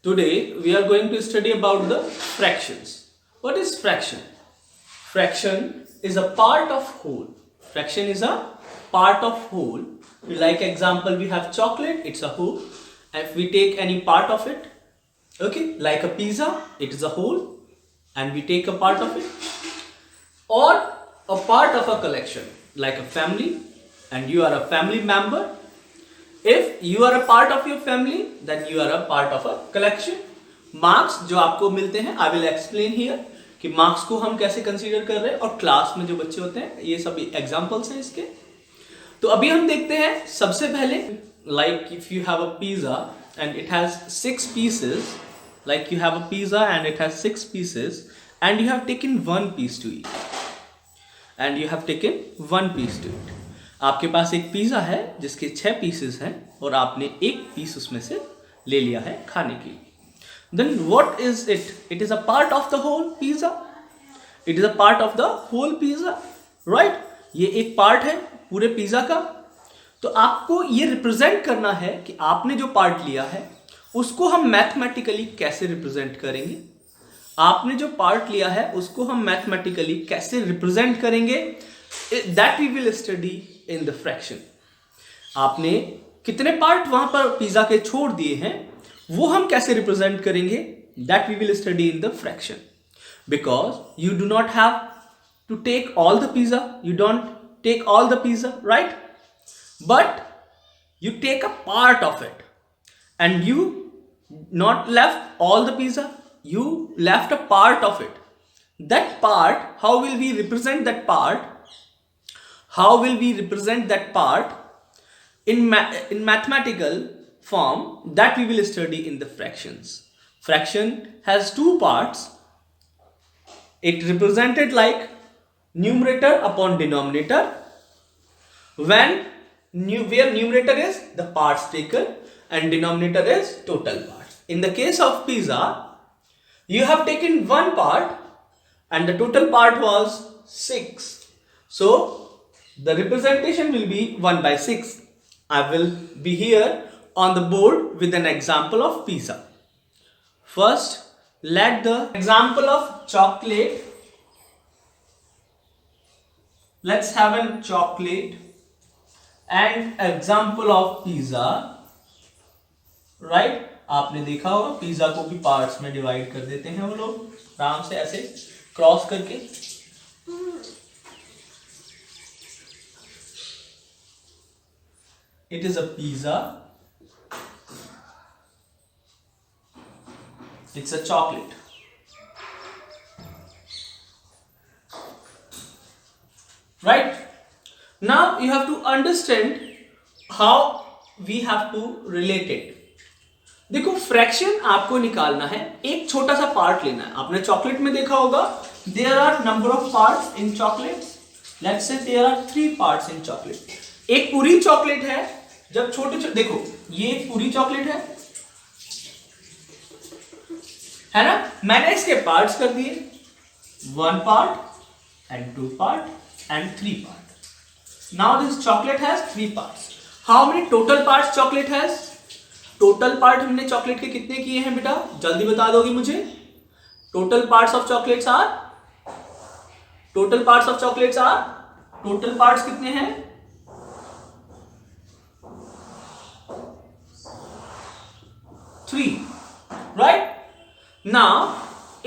Today we are going to study about the fractions. What is fraction? Fraction is a part of whole. Fraction is a part of whole. Like example, we have chocolate, it's a whole. If we take any part of it, okay, like a pizza, it is a whole, and we take a part of it. Or a part of a collection, like a family, and you are a family member. If you are a part of your family, then you are a part of a collection. Marks जो आपको मिलते हैं, I will explain here कि marks को हम कैसे consider कर रहे हैं, और क्लास में जो बच्चे होते हैं, ये सभी एग्जांपल्स हैं इसके. तो अभी हम देखते हैं सबसे पहले, like if you have a pizza and it has 6 pieces, like you have a pizza and it has 6 pieces and you have taken 1 piece to eat, and you have taken 1 piece to eat. आपके पास एक pizza है जिसके 6 pieces हैं और आपने एक piece उसमें से ले लिया है खाने के लिए. Then what is it? It is a part of the whole pizza. It is a part of the whole pizza, right. ये एक पार्ट है पूरे पिज्जा का. तो आपको ये रिप्रेजेंट करना है कि आपने जो पार्ट लिया है उसको हम मैथमेटिकली कैसे रिप्रेजेंट करेंगे. आपने जो पार्ट लिया है उसको हम मैथमेटिकली कैसे रिप्रेजेंट करेंगे, that we will study in the fraction. आपने कितने पार्ट वहां पर पिज्जा के छोड़ दिए हैं, वो हम कैसे रिप्रेजेंट करेंगे, that we will study in the fraction. Because you do not have to take all the pizza, you don't take all the pizza, right, but you take a part of it and you not left all the pizza, you left a part of it. That part, how will we represent that part? How will we represent that part in mathematical form? That we will study in the fractions. Fraction has 2 parts. It represented like numerator upon denominator, when where numerator is the parts taken and denominator is total parts. In the case of pizza, you have taken 1 part and the total part was 6. So the representation will be 1 by 6. I will be here on the board with an example of pizza. First, let the example of chocolate. Let's have a chocolate and example of pizza, right. आपने देखा होगा pizza को भी parts में divide कर देते हैं वो लोग आराम से ऐसे क्रॉस करके. It is a pizza, it's a chocolate, right. Now you have to understand how we have to relate it. देखो फ्रैक्शन आपको निकालना है, एक छोटा सा पार्ट लेना है. आपने चॉकलेट में देखा होगा there are number of parts in chocolates. Let's say there are 3 parts in chocolate. एक पूरी चॉकलेट है, जब छोटे देखो ये एक पूरी चॉकलेट है ना. मैंने इसके पार्ट्स कर दिए, 1 part and 2 part and 3 part. Now this chocolate has 3 parts. How many total parts chocolate has? Total part हमने चॉकलेट के कितने किए हैं बेटा, जल्दी बता दोगे मुझे. Total parts of chocolates are, total parts of chocolates are, total parts कितने हैं? 3, right? Now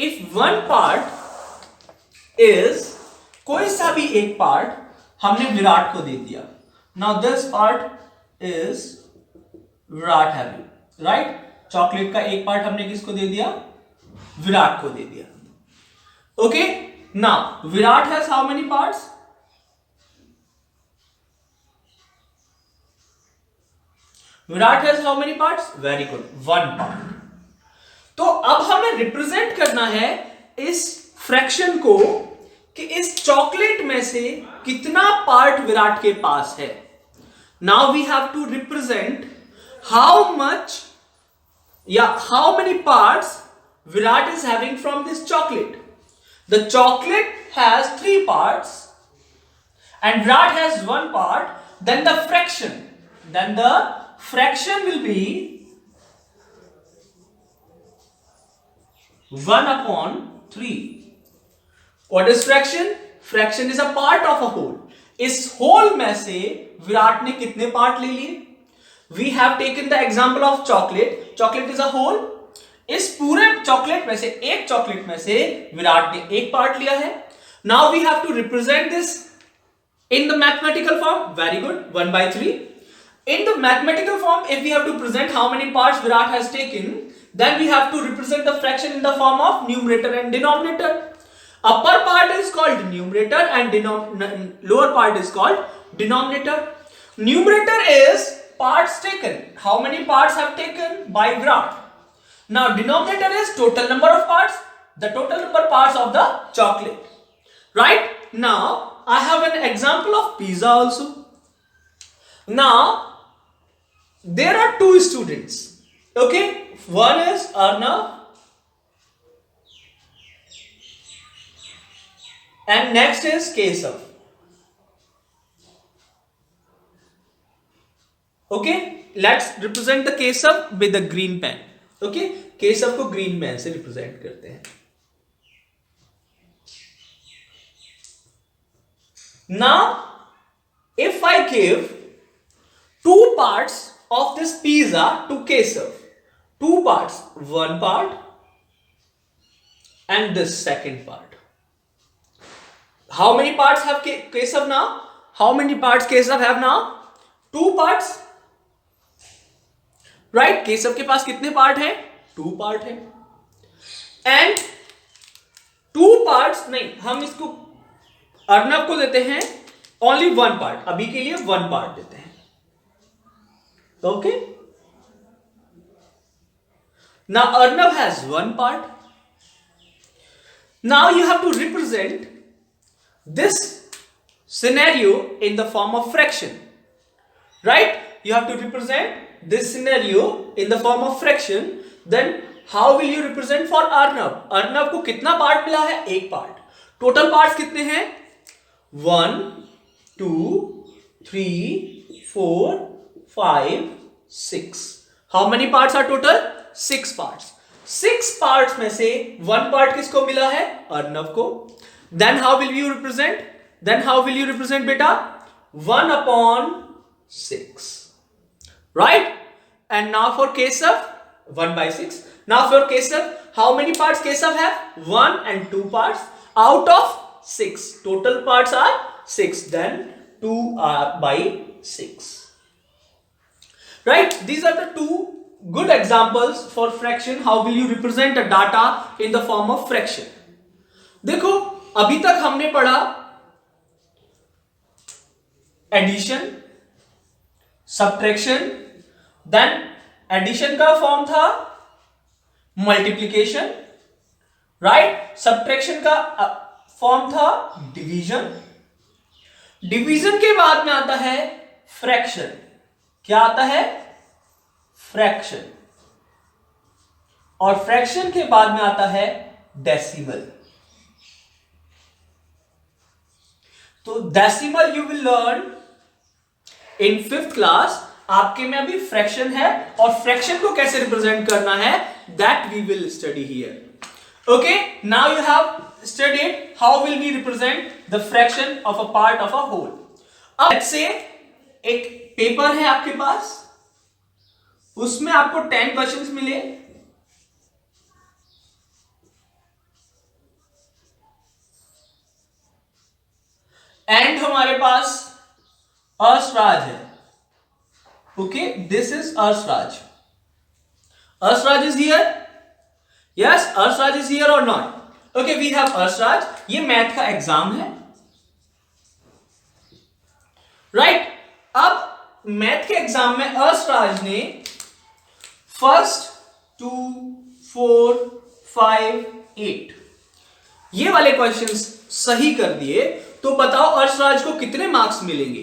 if 1 part is, कोई सा भी एक पार्ट हमने विराट को दे दिया. Now this part is Virat having, right. Chocolate का एक पार्ट हमने किसको दे दिया, विराट को दे दिया. Okay. Now Virat has how many parts? Virat has how many parts? Very good, 1 part. तो अब हमें रिप्रेजेंट करना है इस फ्रैक्शन को कि इस चॉकलेट में से कितना पार्ट विराट के पास है. Now we have to represent how much या how many parts Virat is having from this chocolate. The chocolate has 3 parts and Virat has 1 part, then the fraction will be 1/3. What is fraction? Fraction is a part of a whole. इस whole में से विराट ने कितने part ले लिए? We have taken the example of chocolate. Chocolate is a whole. इस पूरे chocolate में से, एक चॉकलेट में से विराट ने एक पार्ट लिया है. Now we have to represent this in the mathematical form. Very good. 1/3. In the mathematical form, if we have to present how many parts Virat has taken, then we have to represent the fraction in the form of numerator and denominator. Upper part is called numerator and lower part is called denominator. Numerator is parts taken. How many parts have taken by Virat? Now denominator is total number of parts, the total number of parts of the chocolate. Right? Now I have an example of pizza also. Now there are two students. Okay, one is Arnav and next is Kesav. Okay, let's represent the Kesav with the green pen. Okay, Kesav को green pen से represent करते हैं. Now if I give two parts of this pizza to Kesav, two parts, one part and this second part. How many parts have Kesav now? How many parts Kesav have now? Two parts. Right? Kesav के पास कितने part हैं? Two part हैं. And two parts नहीं, हम इसको अर्नब को देते हैं only one part. अभी के लिए one part देते हैं. Okay. Now Arnav has one part. Now you have to represent this scenario in the form of fraction. Right? You have to represent this scenario in the form of fraction. Then how will you represent for Arnav? Arnav को कितना part मिला है? एक part. Total parts कितने हैं? 1, 2, 3, 4, 5, 6. How many parts are total? 6 parts. 6 parts में से 1 part किसको मिला है? अर्नव को. Then how will you represent? Then how will you represent बेटा? 1/6. Right? And now for Kesav, 1/6. Now for Kesav, how many parts Kesav have? 1 and 2 parts out of 6. Total parts are 6. Then 2 are by 6. Right? These are the two good examples for fraction. How will you represent the data in the form of fraction? देखो, अभी तक हमने पढ़ा addition, subtraction, then addition का form था multiplication, right? Subtraction का form था division. Division के बाद में आता है फ्रैक्शन. क्या आता है? फ्रैक्शन. और फ्रैक्शन के बाद में आता है डेसिमल. तो decimal you will learn in 5th class. आपके में अभी फ्रैक्शन है और फ्रैक्शन को कैसे रिप्रेजेंट करना है that we will study here. Okay, now you have studied how will we represent the fraction of a part of a whole. अब लेट्स से एक पेपर है आपके पास, उसमें आपको 10 क्वेश्चंस मिले. एंड हमारे पास अर्शराज है. Okay, this is Arshraj. Arshraj is here. Yes, Arshraj is here और not? Okay, we have Arshraj. ये मैथ का एग्जाम है, राइट? अब मैथ के एग्जाम में अर्शराज ने 1, 2, 4, 5, 8 ये वाले क्वेश्चंस सही कर दिए. तो बताओ अर्शराज को कितने मार्क्स मिलेंगे?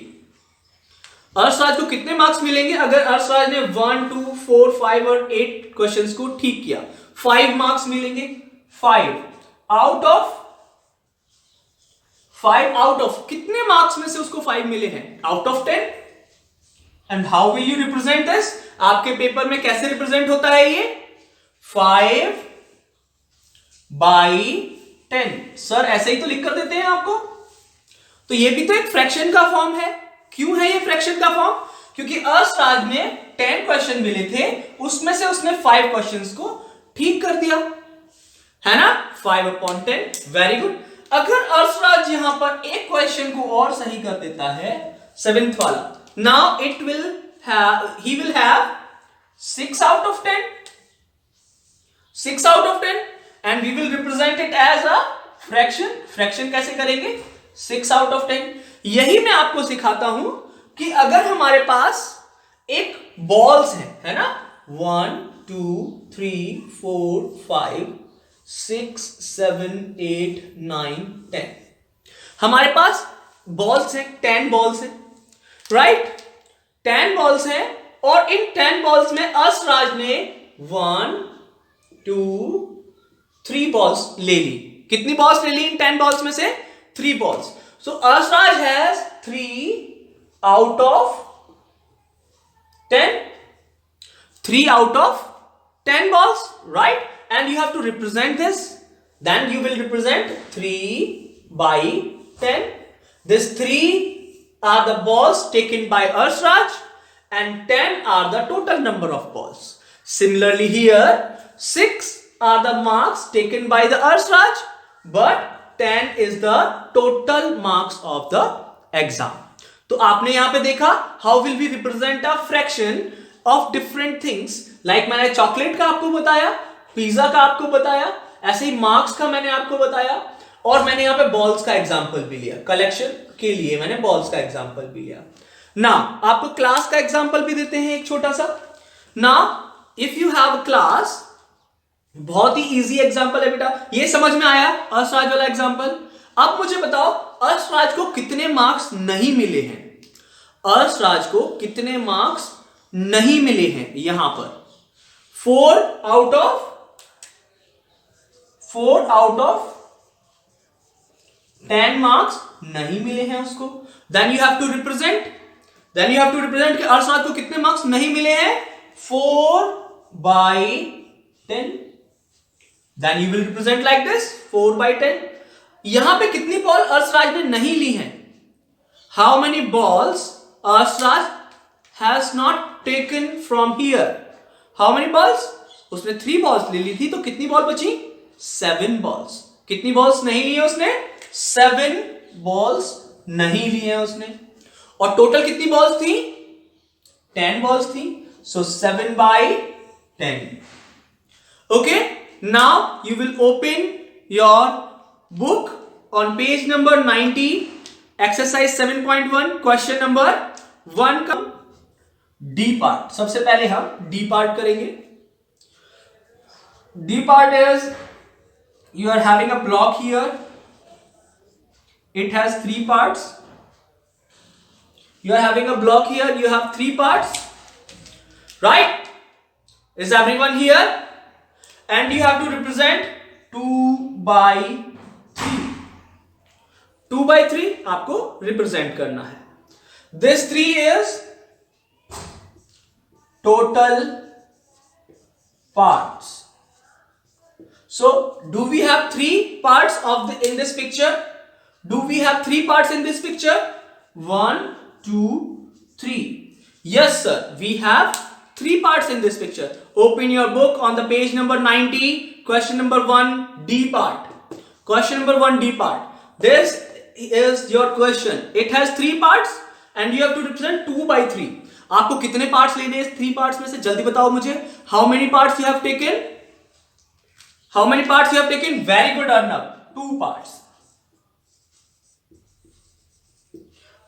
अर्शराज को कितने मार्क्स मिलेंगे अगर अर्शराज ने 1, 2, 4, 5 और 8 क्वेश्चंस को ठीक किया? 5 मार्क्स मिलेंगे. 5 आउट ऑफ कितने मार्क्स में से उसको 5 मिले हैं? Out of 10. And how will you represent this? आपके पेपर में कैसे रिप्रेजेंट होता है ये? 5 बाई 10। सर ऐसे ही तो लिख कर देते हैं आपको, तो ये भी तो एक फ्रैक्शन का फॉर्म है। क्यों है ये फ्रैक्शन का फॉर्म? क्योंकि अर्शराज ने 10 क्वेश्चन मिले थे, उसमें से उसने 5 क्वेश्चंस को ठीक कर दिया, है ना। 5/10, वेरी गुड। अगर अर्शराज यहां पर एक क्वेश्चन को और सही कर देता है, 7th वाला, now he will have 6 out of 10, 6 out of 10, and we will represent it as a fraction। Fraction कैसे करेंगे? 6 out of 10। यही मैं आपको सिखाता हूं कि अगर हमारे पास एक बॉल्स है ना, 1 2 3 4 5 6 7 8 9 10, हमारे पास बॉल्स हैं, 10 बॉल्स हैं, राइट। 10 बॉल्स हैं और इन 10 बॉल्स में अर्शराज ने 1 2 3 बॉल्स ले ली। कितनी बॉल्स ले ली इन 10 बॉल्स में से? 3 balls. So Arshraj has 3 out of 10, 3 out of 10 balls, right? And you have to represent this. Then you will represent 3/10. This 3 are the balls taken by Arshraj and 10 are the total number of balls. Similarly here, 6 are the marks taken by the Arshraj, but 10 is the total marks of the exam. तो आपने यहां पे देखा how will we represent a fraction of different things. Like मैंने chocolate का आपको बताया, pizza का आपको बताया, ऐसे ही मार्क्स का मैंने आपको बताया, और मैंने यहां पे बॉल्स का एग्जांपल भी लिया। कलेक्शन के लिए मैंने बॉल्स का एग्जांपल भी लिया। ना आपको क्लास का एग्जांपल भी देते हैं एक छोटा सा। ना if you have a class, बहुत ही इजी एग्जांपल है बेटा, ये समझ में आया अर्शराज वाला एग्जांपल। अब मुझे बताओ अर्शराज को कितने मार्क्स नहीं मिले हैं? अर्शराज को कितने मार्क्स नहीं मिले हैं यहां पर? 4 out of 10 मार्क्स नहीं मिले हैं उसको। Then you have to represent कि अर्शराज को कितने मार्क्स नहीं मिले हैं? 4/10। Then you will represent like this, 4/10। यहां पे कितनी बॉल अर्शराज ने नहीं ली हैं? How many balls Arshraj has not taken from here? How many balls? उसने 3 बॉल्स ले ली थी, तो कितनी बॉल बची? 7 बॉल्स। कितनी बॉल्स नहीं ली है उसने? 7 बॉल्स नहीं ली है उसने। और टोटल कितनी बॉल्स थी? 10 बॉल्स थी। सो 7/10। Okay, now you will open your book on page number 90, exercise 7.1, question number 1 का D part। सबसे पहले हम D part करेंगे। D part is you are having a block here, it has 3 parts। you are having a block here, you have 3 parts, right? Is everyone here? And you have to represent 2/3। 2/3 आपको represent करना है। This 3 is total parts. So do we have 3 parts in this picture? Do we have 3 parts in this picture? 1 2 3। Yes sir, we have 3 parts in this picture. Open your book on the page number 90, question number 1, D part. Question number 1, D part. This is your question. It has 3 parts and you have to represent 2/3. आपको कितने parts लेने हैं 3 parts में से? जल्दी बताओ मुझे। How many parts you have taken? How many parts you have taken? Very good, Arnab. 2 parts.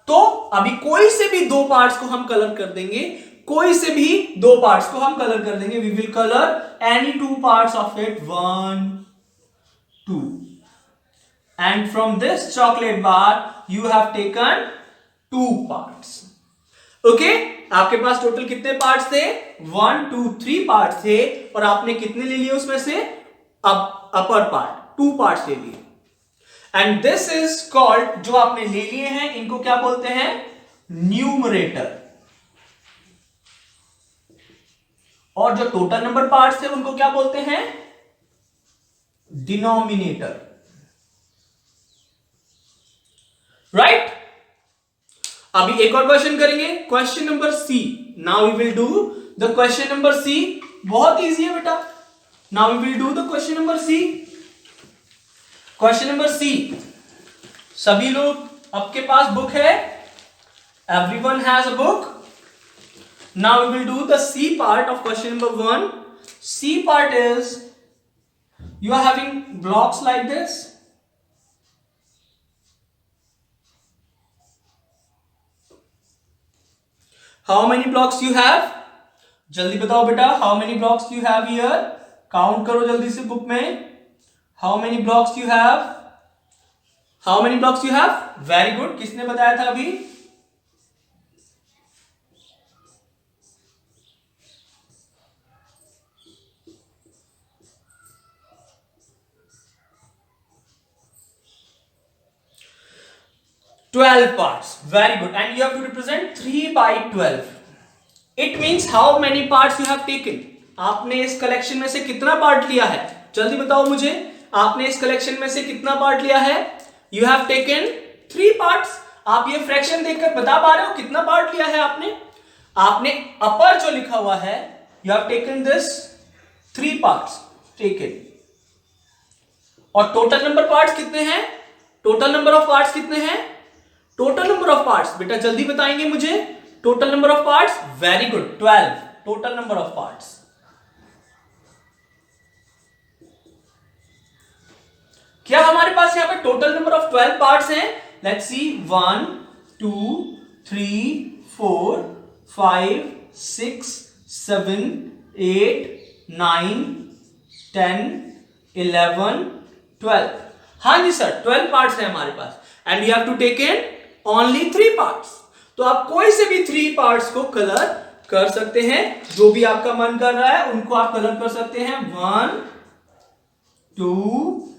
तो अभी कोई से भी 2 parts को हम कलर कर देंगे। कोई से भी 2 पार्ट्स को हम कलर कर देंगे। We will colour any 2 parts of it, 1 2, and from this chocolate bar you have taken 2 parts. Okay, आपके पास टोटल कितने पार्ट्स थे? 1 2 3 पार्ट्स थे, और आपने कितने ले लिए उसमें से? अपर पार्ट 2 पार्ट्स ले लिए। एंड दिस इज कॉल्ड, जो आपने ले लिए हैं इनको क्या बोलते हैं? न्यूमरेटर। और जो टोटल नंबर पार्ट्स थे उनको क्या बोलते हैं? Denominator, right. अभी एक और क्वेश्चन करेंगे, question number C. Now we will do the question number C. बहुत इजी है बेटा। Now we will do the question number C. Question number C, सभी लोग आपके पास बुक है? Everyone has a book. Now we will do the C part of question number 1. C part is, you are having blocks like this. How many blocks you have? जल्दी बताओ बेटा, how many blocks you have here? Count करो जल्दी से book में. How many blocks you have? How many blocks you have? Very good. किसने बताया था अभी? Twelve parts. Very good. And you have to represent 3 by 12. It means how many parts you have taken. आपने इस collection में से कितना part लिया है? जल्दी बताओ मुझे, आपने इस कलेक्शन में से कितना पार्ट लिया है? You have taken 3 parts. आप ये फ्रैक्शन देखकर बता पा रहे हो कितना पार्ट लिया है आपने? आपने अपर जो लिखा हुआ है, you have taken this 3 parts taken. और टोटल नंबर पार्ट्स कितने हैं? टोटल नंबर ऑफ पार्ट्स कितने हैं? टोटल नंबर ऑफ पार्ट्स बेटा जल्दी बताएंगे मुझे. Total number of parts, very good, 12. Total number of parts. क्या हमारे पास यहां पे टोटल नंबर ऑफ 12 पार्ट्स हैं? Let's see. 1 2 3 4 5 6 7 8 9 10 11 12. हाँ जी सर, 12 पार्ट्स हैं हमारे पास. And we have to take in only 3 parts. तो आप कोई से भी 3 पार्ट्स को कलर कर सकते हैं. जो भी आपका मन कर रहा है उनको आप कलर कर सकते हैं. 1 2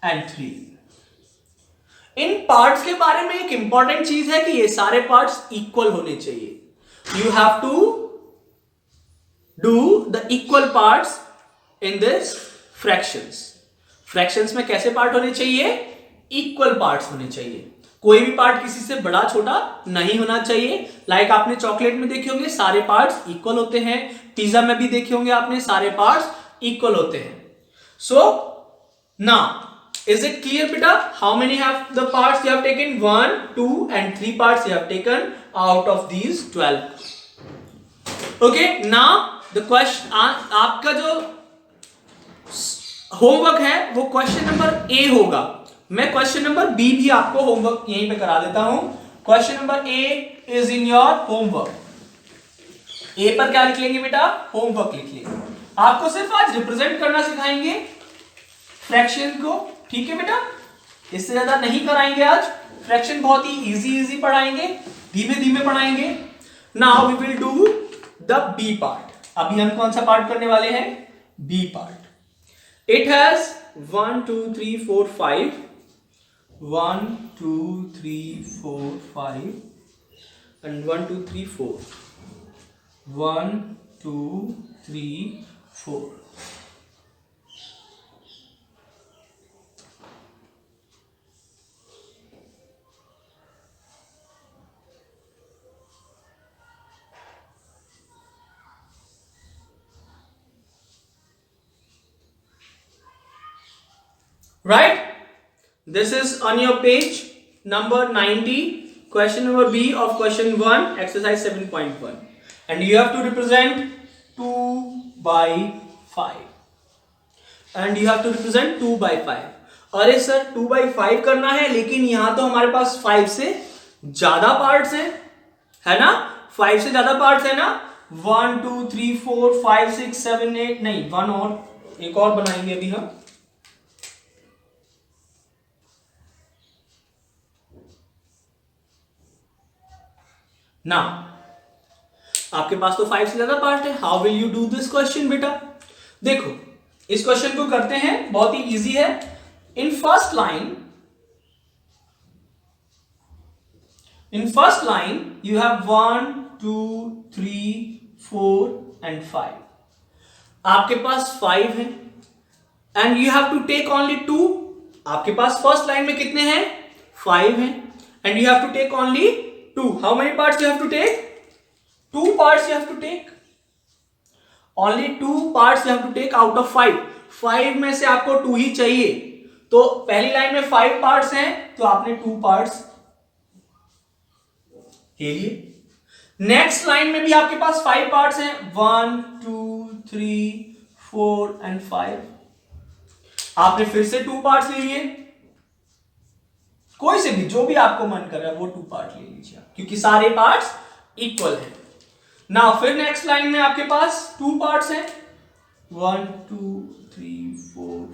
एंड 3. इन पार्ट्स के बारे में एक इंपॉर्टेंट चीज है कि ये सारे पार्ट्स इक्वल होने चाहिए. You have to do the equal parts in this fractions. Fractions में कैसे पार्ट होने चाहिए? इक्वल पार्ट्स होने चाहिए. कोई भी पार्ट किसी से बड़ा छोटा नहीं होना चाहिए. लाइक आपने चॉकलेट में देखे होंगे सारे पार्ट्स इक्वल होते हैं. पिज्जा में भी देखे होंगे आपने सारे पार्ट्स इक्वल होते हैं. So now is it clear बेटा? How many have the parts you have taken? 1 2 and 3 parts you have taken out of these 12. Okay, now the question, आपका जो होमवर्क है वो क्वेश्चन नंबर ए होगा. मैं क्वेश्चन नंबर बी भी आपको homework यहीं पे करा देता हूं. Question number A is in your homework. A पर क्या लिख लेंगे बेटा? होमवर्क लिख लेंगे. आपको सिर्फ आज रिप्रेजेंट करना सिखाएंगे फ्रैक्शन को. ठीक है बेटा, इससे ज्यादा नहीं कराएंगे आज. फ्रैक्शन बहुत ही इजी पढ़ाएंगे, धीमे धीमे पढ़ाएंगे. Now we will do the B part. अभी हम कौन सा पार्ट करने वाले हैं? B part. It has 1 2 3 4 5. 1 2 3 4 5 and 1 2 3 4. 1 2 3 4. Right? This is on your page number 90, question number B of question 1, exercise 7.1. And you have to represent 2 by 5. And you have to represent 2 by 5. अरे sir 2 by 5 करना है, लेकिन यहां तो हमारे पास 5 से ज्यादा parts हैं, है ना? 5 से ज्यादा पार्ट्स है ना? 1 2 3 4 5 6 7 8. नहीं, वन और एक और बनाएंगे अभी हम. ना, आपके पास तो 5 से ज्यादा पार्ट है. How will you do this question बेटा? देखो, इस क्वेश्चन को करते हैं, बहुत ही इजी है. In first line you have 1 2 3 4 and 5. आपके पास 5 है, and you have to take only 2. आपके पास फर्स्ट लाइन में कितने हैं? 5 हैं. And you have to take only 2. How many parts you have to take? 2 parts you have to take. Only 2 parts you have to take out of 5. 5 में से आपको 2 ही चाहिए. तो पहली लाइन में 5 पार्ट्स हैं, तो आपने 2 पार्ट्स ले लिए. नेक्स्ट लाइन में भी आपके पास 5 पार्ट्स हैं. 1 2 3 4 एंड 5. आपने फिर से 2 पार्ट्स ले लिए. कोई से भी, जो भी आपको मन कर रहा है वो 2 पार्ट ले लीजिए आप, क्योंकि सारे पार्ट्स इक्वल हैं. ना फिर नेक्स्ट लाइन में आपके पास 2 पार्ट्स हैं. 1 2 3 4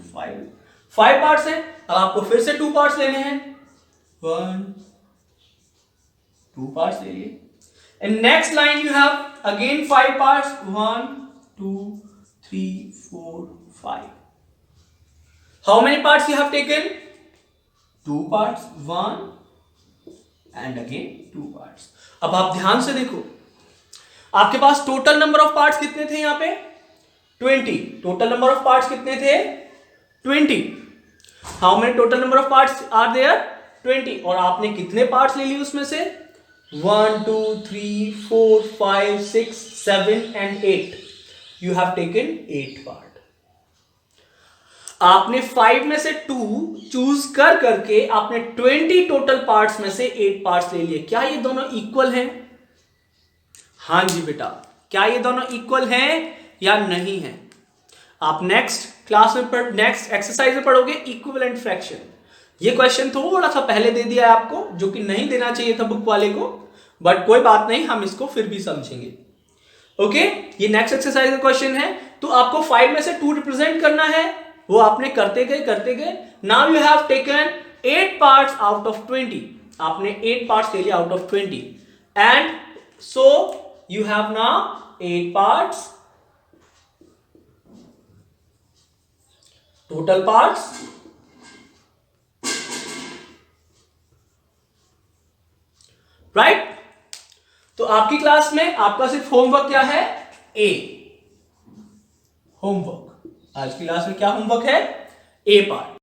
5 पार्ट्स हैं. अब आपको फिर से 2 पार्ट्स लेने हैं. 1 2 पार्ट्स ले लिए. And next line you have again 5 parts. 1 2 3 4 5. How many parts you have taken? 2 parts. 1 and again 2 parts. अब आप ध्यान से देखो, आपके पास टोटल नंबर ऑफ पार्ट्स कितने थे यहां पे? 20. टोटल नंबर ऑफ पार्ट्स कितने थे? 20. How many total number of parts are there? 20. और आपने कितने पार्ट्स ले लिए उसमें से? 1 2 3 4 5 6 7 and 8. You have taken 8 part. आपने 5 में से 2 चूज कर करके आपने 20 टोटल पार्ट्स में से 8 पार्ट्स ले लिए. क्या ये दोनों इक्वल हैं? हां जी बेटा. क्या ये दोनों इक्वल हैं या नहीं है? आप नेक्स्ट क्लास में नेक्स्ट एक्सरसाइज में पढ़ोगे इक्विवेलेंट फ्रैक्शन. ये क्वेश्चन थोड़ा सा पहले दे दिया है आपको, जो कि नहीं देना चाहिए था बुक वाले को, बट कोई बात नहीं, हम इसको फिर भी समझेंगे. ओके, ये नेक्स्ट एक्सरसाइज का क्वेश्चन है. तो आपको 5 में से 2 रिप्रेजेंट करना है, वो आपने करते गए. Now you have taken 8 parts out of 20. आपने 8 पार्ट्स ले लिया out of 20. And so you have now 8 parts. Total parts right. तो आपकी क्लास में आपका सिर्फ होमवर्क क्या है? ए होमवर्क. आज की क्लास में क्या होमवर्क है? ए पार्ट.